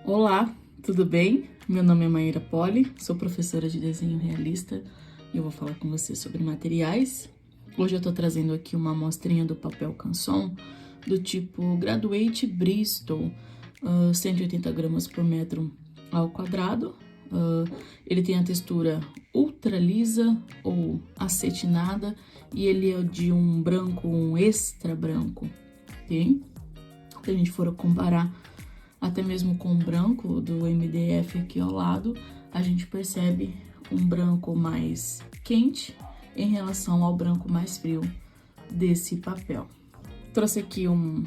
Olá, tudo bem? Meu nome é Maíra Poli, sou professora de desenho realista e eu vou falar com você sobre materiais. Hoje eu tô trazendo aqui uma amostrinha do papel Canson do tipo Graduate Bristol, 180 gramas por metro ao quadrado. Ele tem a textura ultra lisa ou acetinada e ele é de um branco, um extra branco, ok? Se a gente for comparar até mesmo com o branco do MDF aqui ao lado, a gente percebe um branco mais quente em relação ao branco mais frio desse papel. Trouxe aqui um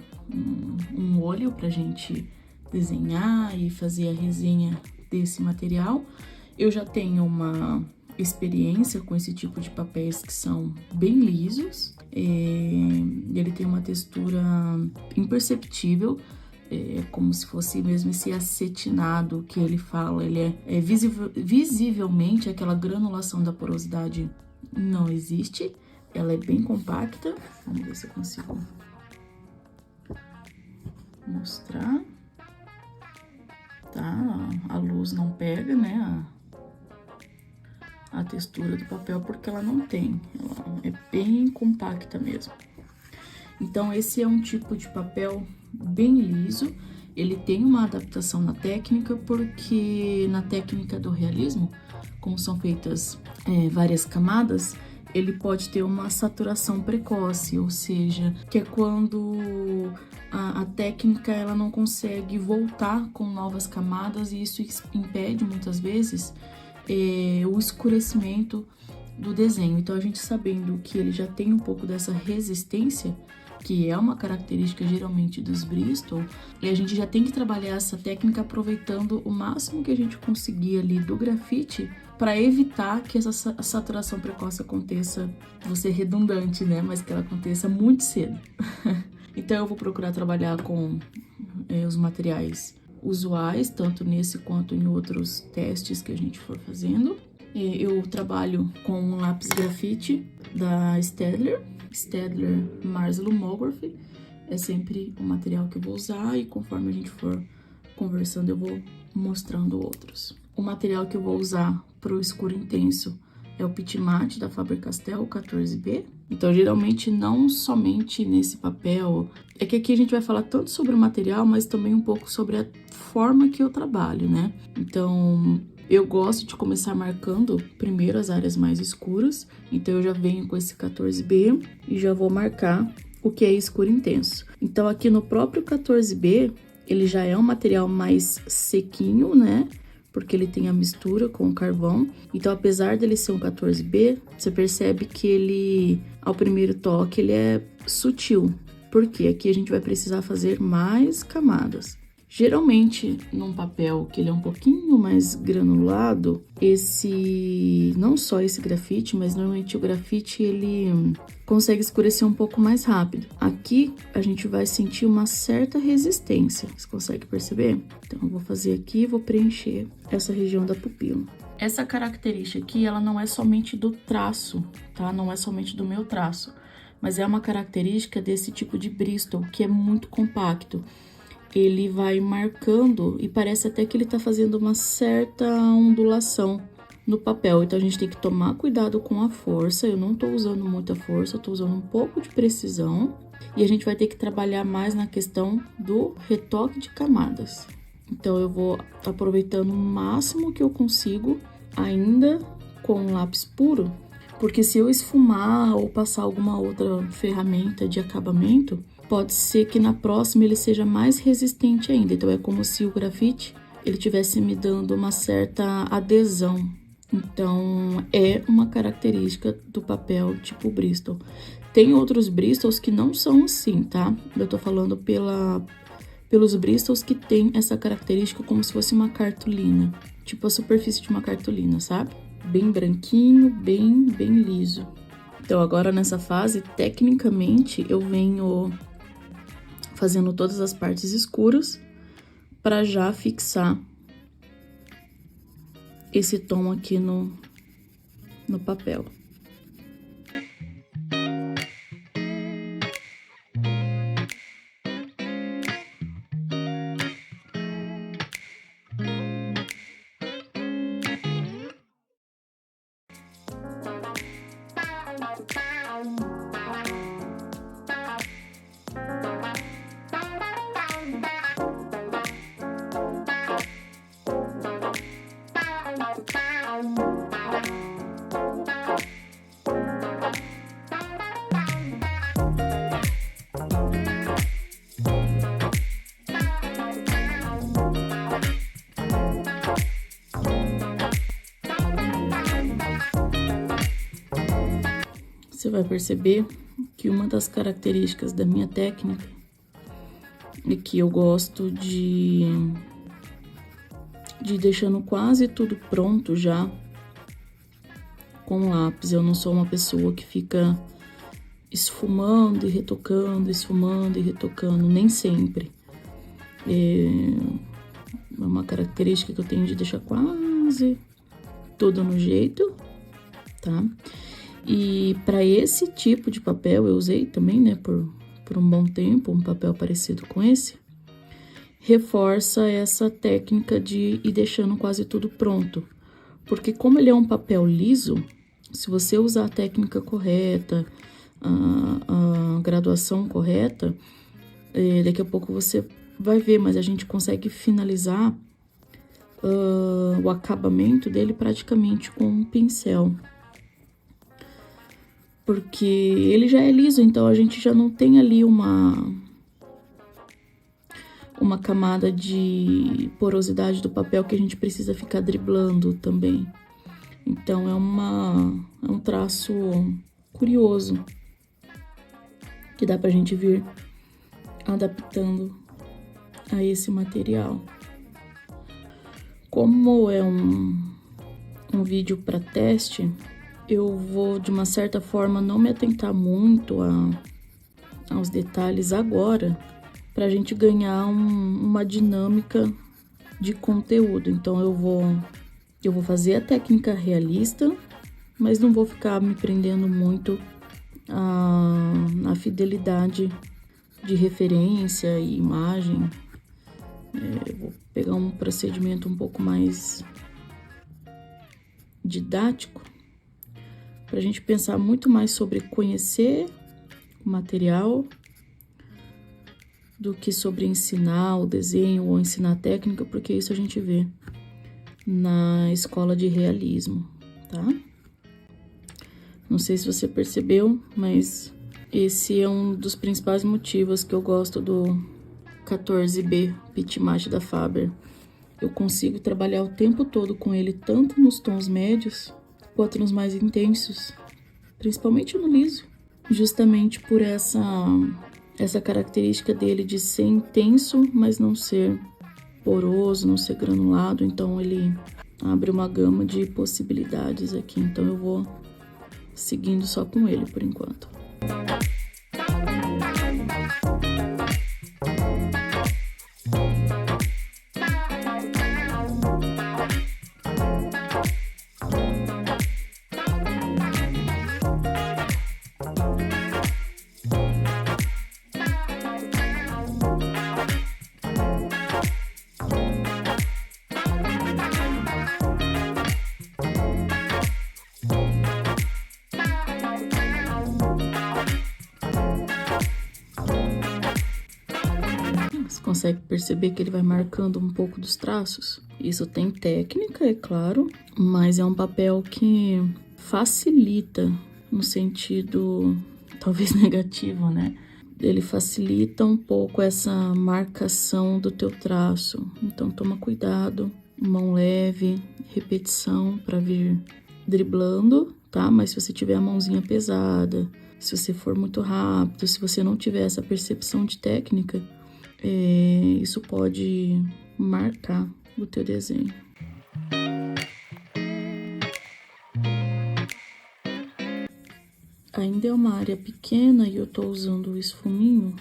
olho pra gente desenhar e fazer a resenha desse material. Eu já tenho uma experiência com esse tipo de papéis que são bem lisos. Ele tem uma textura imperceptível, como se fosse mesmo esse acetinado que ele fala. Ele é visivelmente aquela granulação da porosidade não existe. Ela é bem compacta. Vamos ver se eu consigo mostrar. Tá? A luz não pega, né? A textura do papel, porque ela não tem. Ela é bem compacta mesmo. Então, esse é um tipo de papel bem liso. Ele tem uma adaptação na técnica, porque na técnica do realismo, como são feitas várias camadas, ele pode ter uma saturação precoce, ou seja, que é quando a técnica ela não consegue voltar com novas camadas, e isso impede muitas vezes o escurecimento do desenho. Então, a gente sabendo que ele já tem um pouco dessa resistência, que é uma característica geralmente dos Bristol, e a gente já tem que trabalhar essa técnica aproveitando o máximo que a gente conseguir ali do grafite para evitar que essa saturação precoce aconteça, vou ser redundante, né, mas que ela aconteça muito cedo. Então eu vou procurar trabalhar com os materiais usuais, tanto nesse quanto em outros testes que a gente for fazendo. Eu trabalho com um lápis grafite da Staedtler Mars Lumography. É sempre o material que eu vou usar, e conforme a gente for conversando eu vou mostrando outros. O material que eu vou usar para o escuro intenso é o Pit Mate da Faber-Castell 14B. Então, geralmente, não somente nesse papel, é que aqui a gente vai falar tanto sobre o material, mas também um pouco sobre a forma que eu trabalho, né? Então, eu gosto de começar marcando primeiro as áreas mais escuras, então eu já venho com esse 14B e já vou marcar o que é escuro intenso. Então, aqui no próprio 14B, ele já é um material mais sequinho, né? Porque ele tem a mistura com o carvão. Então, apesar dele ser um 14B, você percebe que ele, ao primeiro toque, ele é sutil. Porque aqui a gente vai precisar fazer mais camadas. Geralmente, num papel que ele é um pouquinho mais granulado, não só esse grafite, mas normalmente o grafite ele consegue escurecer um pouco mais rápido. Aqui, a gente vai sentir uma certa resistência, você consegue perceber? Então, eu vou fazer aqui e vou preencher essa região da pupila. Essa característica aqui, ela não é somente do traço, tá? Não é somente do meu traço, mas é uma característica desse tipo de Bristol, que é muito compacto. Ele vai marcando e parece até que ele tá fazendo uma certa ondulação no papel. Então, a gente tem que tomar cuidado com a força. Eu não tô usando muita força, eu tô usando um pouco de precisão. E a gente vai ter que trabalhar mais na questão do retoque de camadas. Então, eu vou aproveitando o máximo que eu consigo, ainda com lápis puro. Porque se eu esfumar ou passar alguma outra ferramenta de acabamento, pode ser que na próxima ele seja mais resistente ainda. Então, é como se o grafite ele tivesse me dando uma certa adesão. Então, é uma característica do papel tipo Bristol. Tem outros Bristols que não são assim, tá? Eu tô falando pelos Bristols que tem essa característica como se fosse uma cartolina. Tipo a superfície de uma cartolina, sabe? Bem branquinho, bem liso. Então, agora nessa fase, tecnicamente, eu venho fazendo todas as partes escuras para já fixar esse tom aqui no papel. você vai perceber que uma das características da minha técnica é que eu gosto de ir deixando quase tudo pronto já com lápis. Eu não sou uma pessoa que fica esfumando e retocando, nem sempre. É uma característica que eu tenho de deixar quase tudo no jeito, tá? E para esse tipo de papel eu usei também, né, por um bom tempo, um papel parecido com esse, reforça essa técnica de ir deixando quase tudo pronto. Porque como ele é um papel liso, se você usar a técnica correta, a graduação correta, daqui a pouco você vai ver, mas a gente consegue finalizar o acabamento dele praticamente com um pincel. Porque ele já é liso, então a gente já não tem ali uma camada de porosidade do papel que a gente precisa ficar driblando também. Então é um traço curioso que dá pra gente vir adaptando a esse material. Como é um vídeo para teste, eu vou, de uma certa forma, não me atentar muito aos detalhes agora, para a gente ganhar uma dinâmica de conteúdo. Então, eu vou fazer a técnica realista, mas não vou ficar me prendendo muito à fidelidade de referência e imagem. Eu vou pegar um procedimento um pouco mais didático, para a gente pensar muito mais sobre conhecer o material do que sobre ensinar o desenho ou ensinar a técnica, porque isso a gente vê na escola de realismo, tá? Não sei se você percebeu, mas esse é um dos principais motivos que eu gosto do 14B Petit Mat da Faber. Eu consigo trabalhar o tempo todo com ele, tanto nos tons médios quanto nos mais intensos, principalmente no liso, justamente por essa característica dele de ser intenso, mas não ser poroso, não ser granulado. Então ele abre uma gama de possibilidades aqui. Então eu vou seguindo só com ele por enquanto. Você consegue perceber que ele vai marcando um pouco dos traços? Isso tem técnica, é claro, mas é um papel que facilita, no sentido talvez negativo, né? Ele facilita um pouco essa marcação do teu traço. Então toma cuidado, mão leve, repetição para vir driblando, tá? Mas se você tiver a mãozinha pesada, se você for muito rápido, se você não tiver essa percepção de técnica, isso pode marcar o teu desenho. Ainda é uma área pequena e eu tô usando um esfuminho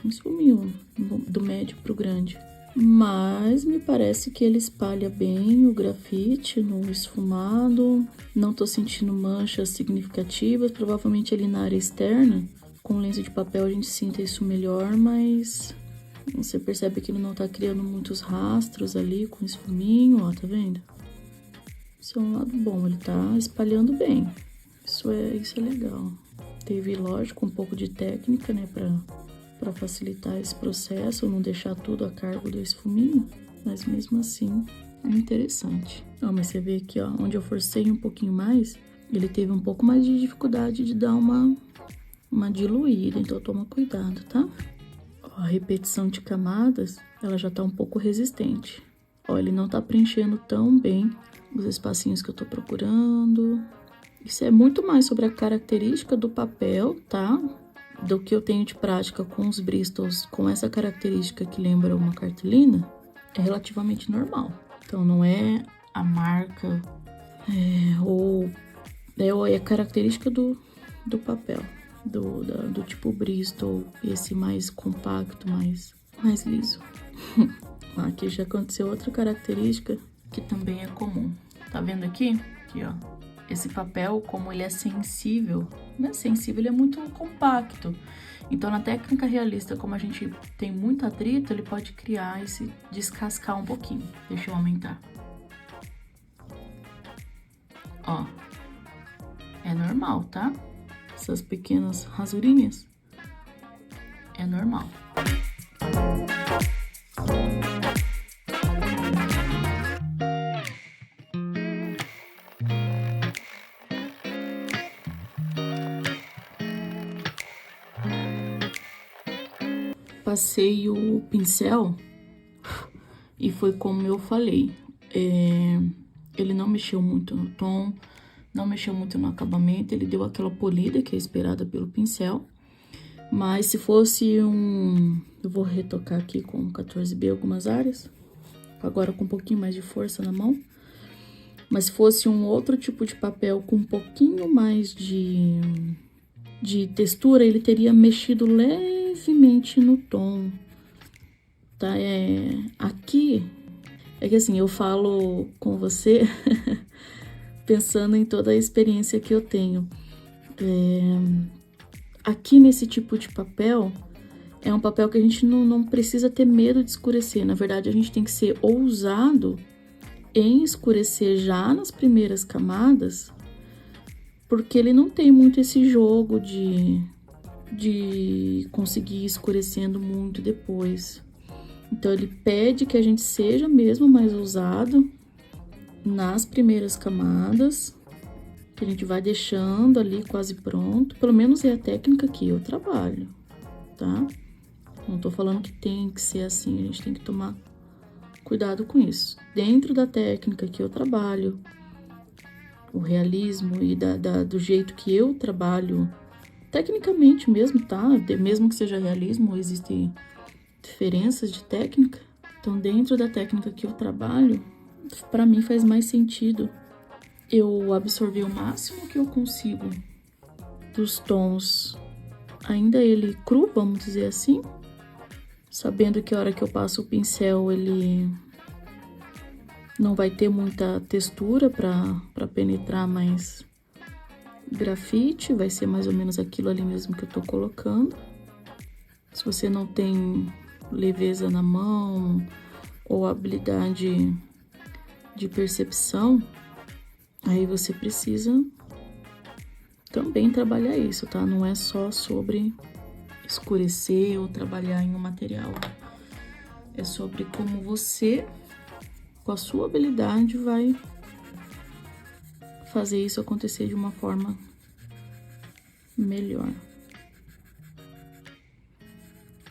do médio pro grande. Mas me parece que ele espalha bem o grafite no esfumado. Não tô sentindo manchas significativas, provavelmente ali na área externa. Com lenço de papel a gente sinta isso melhor, mas você percebe que ele não tá criando muitos rastros ali com esfuminho, ó, tá vendo? Isso é um lado bom, ele tá espalhando bem. Isso é legal. Teve, lógico, um pouco de técnica, né, pra facilitar esse processo, não deixar tudo a cargo do esfuminho, mas mesmo assim é interessante. Ó, mas você vê aqui, ó, onde eu forcei um pouquinho mais, ele teve um pouco mais de dificuldade de dar uma diluída, então toma cuidado, tá? Ó, a repetição de camadas, ela já tá um pouco resistente. Ó, ele não tá preenchendo tão bem os espacinhos que eu tô procurando. Isso é muito mais sobre a característica do papel, tá? Do que eu tenho de prática com os Bristols, com essa característica que lembra uma cartolina, é relativamente normal. Então, não é a marca ou é a característica do papel, do tipo Bristol, esse mais compacto, mais liso. Aqui já aconteceu outra característica que também é comum. Tá vendo aqui? Aqui, ó. Esse papel, como ele é sensível, não é sensível, ele é muito compacto. Então, na técnica realista, como a gente tem muito atrito, ele pode criar esse descascar um pouquinho. Deixa eu aumentar. Ó, é normal, tá? Essas pequenas rasurinhas, é normal. Passei o pincel e foi como eu falei, ele não mexeu muito no tom, não mexeu muito no acabamento, ele deu aquela polida que é esperada pelo pincel, mas se fosse eu vou retocar aqui com 14B algumas áreas, agora com um pouquinho mais de força na mão, mas se fosse um outro tipo de papel com um pouquinho mais de textura, ele teria mexido levemente no tom, tá? Aqui, é que assim, eu falo com você pensando em toda a experiência que eu tenho. Aqui nesse tipo de papel, é um papel que a gente não precisa ter medo de escurecer. Na verdade, a gente tem que ser ousado em escurecer já nas primeiras camadas, porque ele não tem muito esse jogo de conseguir ir escurecendo muito depois. Então, ele pede que a gente seja mesmo mais ousado nas primeiras camadas, que a gente vai deixando ali quase pronto. Pelo menos é a técnica que eu trabalho, tá? Não tô falando que tem que ser assim, a gente tem que tomar cuidado com isso. Dentro da técnica que eu trabalho, o realismo e do jeito que eu trabalho, tecnicamente mesmo, tá? Mesmo que seja realismo, existem diferenças de técnica. Então, dentro da técnica que eu trabalho, para mim faz mais sentido eu absorver o máximo que eu consigo dos tons, ainda ele cru, vamos dizer assim, sabendo que a hora que eu passo o pincel ele não vai ter muita textura para penetrar mais grafite, vai ser mais ou menos aquilo ali mesmo que eu tô colocando. Se você não tem leveza na mão ou habilidade de percepção, aí você precisa também trabalhar isso, tá? Não é só sobre escurecer ou trabalhar em um material. É sobre como você, com a sua habilidade, vai fazer isso acontecer de uma forma melhor.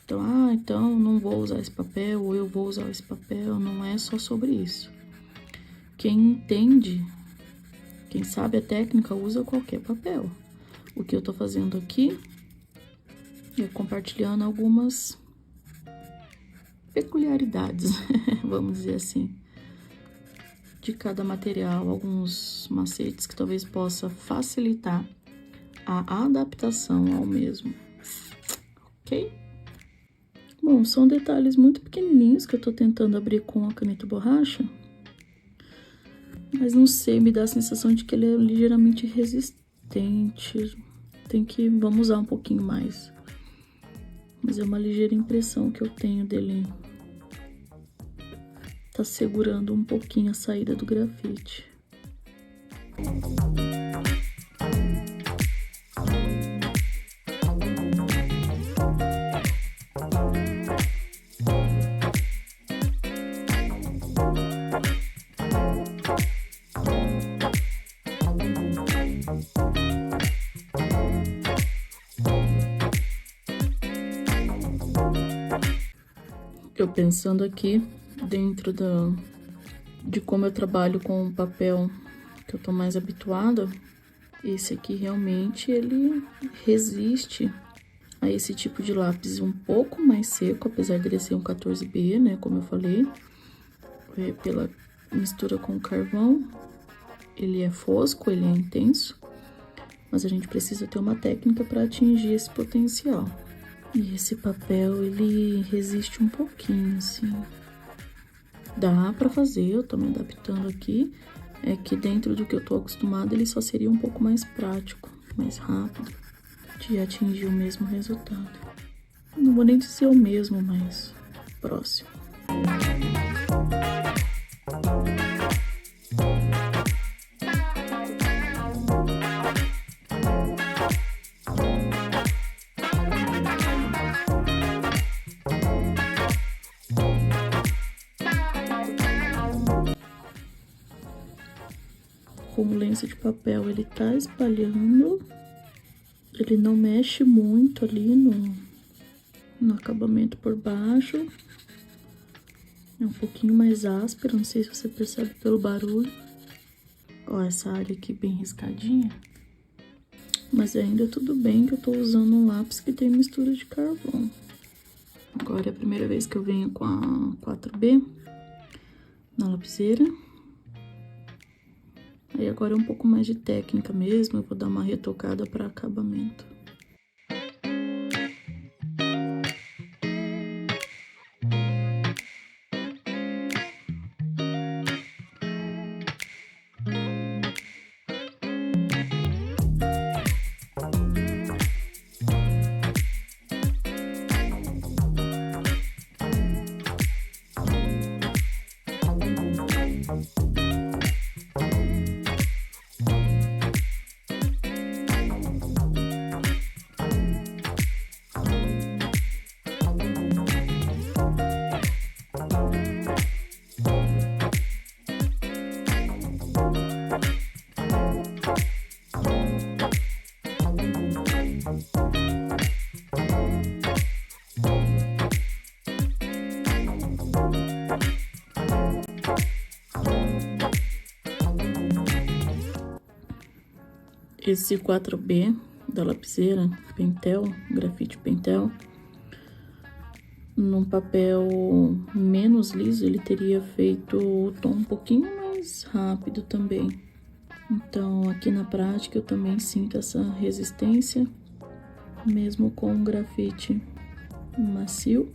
Então, então não vou usar esse papel, ou eu vou usar esse papel, não é só sobre isso. Quem entende, quem sabe a técnica, usa qualquer papel. O que eu tô fazendo aqui é compartilhando algumas peculiaridades, vamos dizer assim, de cada material, alguns macetes que talvez possa facilitar a adaptação ao mesmo, ok? Bom, são detalhes muito pequenininhos que eu tô tentando abrir com a caneta borracha, mas não sei, me dá a sensação de que ele é ligeiramente resistente. Vamos usar um pouquinho mais. Mas é uma ligeira impressão que eu tenho dele. Tá segurando um pouquinho a saída do grafite. Eu pensando aqui dentro de como eu trabalho com o papel que eu tô mais habituada, Esse aqui realmente ele resiste a esse tipo de lápis um pouco mais seco, apesar dele ser um 14B, né, como eu falei, pela mistura com carvão. Ele é fosco, ele é intenso, mas a gente precisa ter uma técnica para atingir esse potencial. E esse papel, ele resiste um pouquinho, assim. Dá pra fazer, eu tô me adaptando aqui. É que dentro do que eu tô acostumada, ele só seria um pouco mais prático, mais rápido, de atingir o mesmo resultado. Não vou nem dizer o mesmo, mas próximo. Com o lenço de papel, ele tá espalhando, ele não mexe muito ali no acabamento por baixo. É um pouquinho mais áspero, não sei se você percebe pelo barulho. Ó, essa área aqui bem riscadinha. Mas ainda tudo bem que eu tô usando um lápis que tem mistura de carvão. Agora é a primeira vez que eu venho com a 4B na lapiseira. Aí agora é um pouco mais de técnica mesmo, eu vou dar uma retocada para acabamento. Esse 4B da lapiseira Pentel, grafite Pentel, num papel menos liso, ele teria feito o tom um pouquinho mais rápido também. Então, aqui na prática, eu também sinto essa resistência, mesmo com um grafite macio.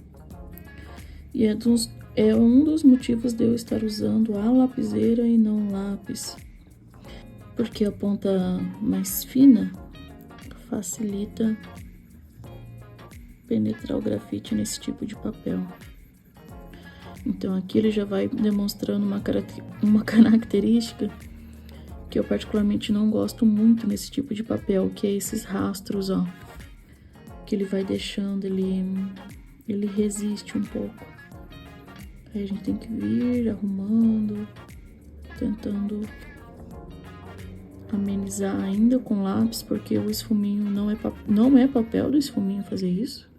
E é um dos motivos de eu estar usando a lapiseira e não lápis. Porque a ponta mais fina facilita penetrar o grafite nesse tipo de papel. Então aqui ele já vai demonstrando uma característica que eu particularmente não gosto muito nesse tipo de papel, que é esses rastros, ó. Que ele vai deixando, ele resiste um pouco. Aí a gente tem que vir arrumando, tentando amenizar ainda com lápis, porque o esfuminho não é papel do esfuminho fazer isso.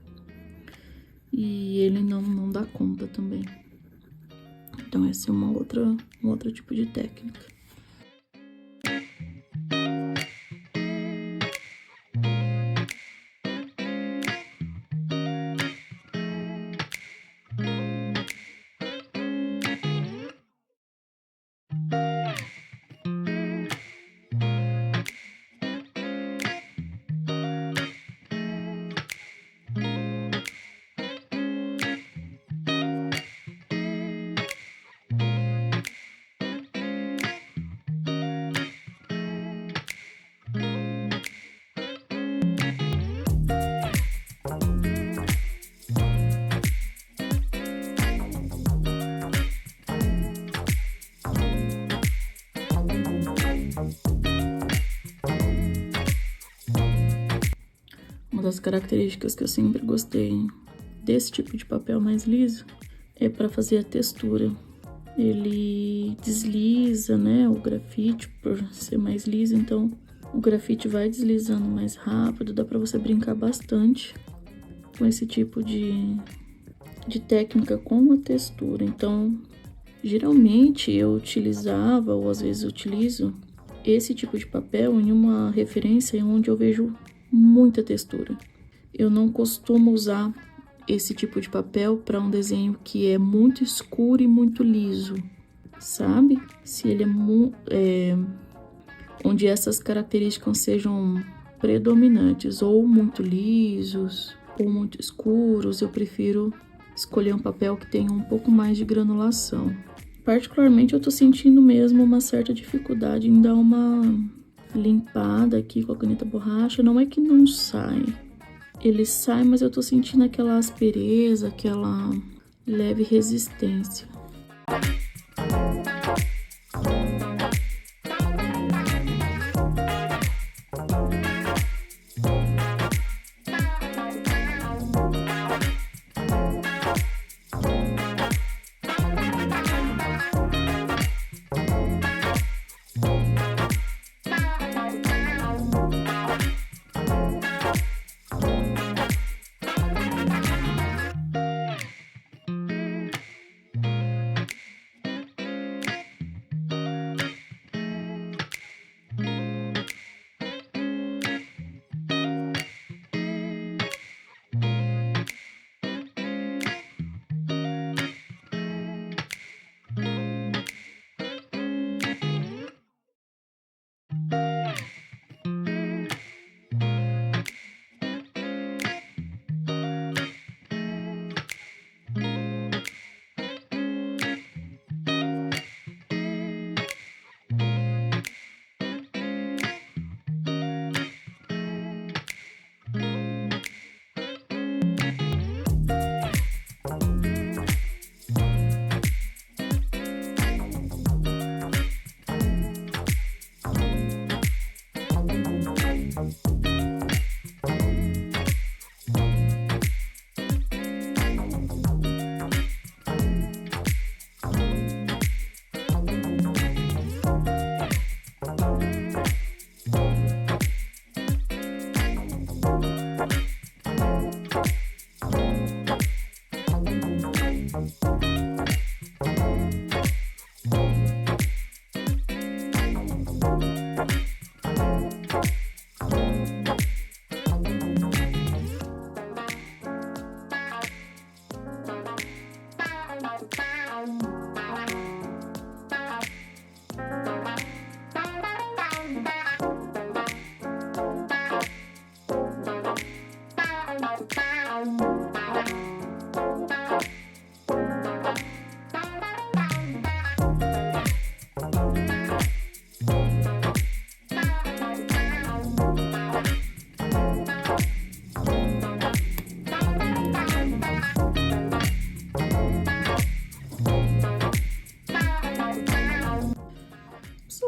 E ele não dá conta também. Então essa é um outro tipo de técnica. Uma das características que eu sempre gostei desse tipo de papel mais liso é para fazer a textura. Ele desliza, né, o grafite por ser mais liso, então o grafite vai deslizando mais rápido, dá para você brincar bastante com esse tipo de técnica com a textura. Então, geralmente eu utilizava, ou às vezes utilizo, esse tipo de papel em uma referência onde eu vejo muita textura. Eu não costumo usar esse tipo de papel para um desenho que é muito escuro e muito liso, sabe? Se ele é onde essas características sejam predominantes, ou muito lisos, ou muito escuros, eu prefiro escolher um papel que tenha um pouco mais de granulação. Particularmente, eu tô sentindo mesmo uma certa dificuldade em dar uma limpada aqui com a caneta borracha. Não é que não sai, ele sai, mas eu tô sentindo aquela aspereza, aquela leve resistência.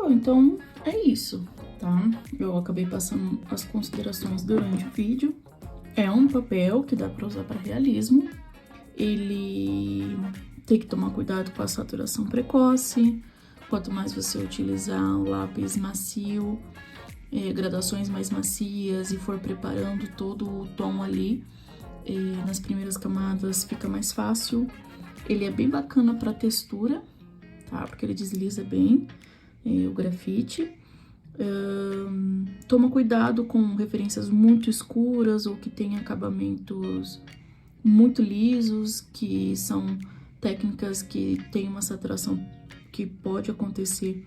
Então, é isso, tá? Eu acabei passando as considerações durante o vídeo. É um papel que dá pra usar para realismo. Ele tem que tomar cuidado com a saturação precoce. Quanto mais você utilizar o lápis macio, gradações mais macias e for preparando todo o tom ali, nas primeiras camadas fica mais fácil. Ele é bem bacana para textura, tá? Porque ele desliza bem o grafite. Toma cuidado com referências muito escuras ou que tem acabamentos muito lisos, que são técnicas que tem uma saturação que pode acontecer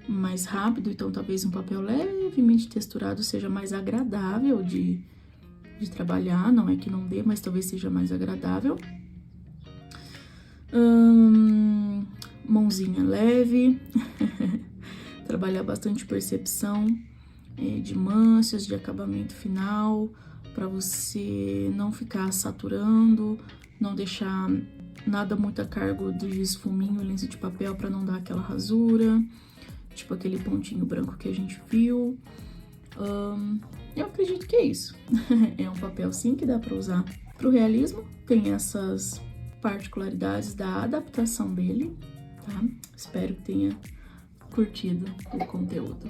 mais rápido, então talvez um papel levemente texturado seja mais agradável de trabalhar, não é que não dê, mas talvez seja mais agradável. Mãozinha leve. Trabalhar bastante percepção de manchas, de acabamento final, para você não ficar saturando, não deixar nada muito a cargo de esfuminho, lenço de papel, para não dar aquela rasura, tipo aquele pontinho branco que a gente viu. Eu acredito que é isso. É um papel sim que dá para usar para o realismo, tem essas particularidades da adaptação dele, tá? Espero que tenha curtido o conteúdo.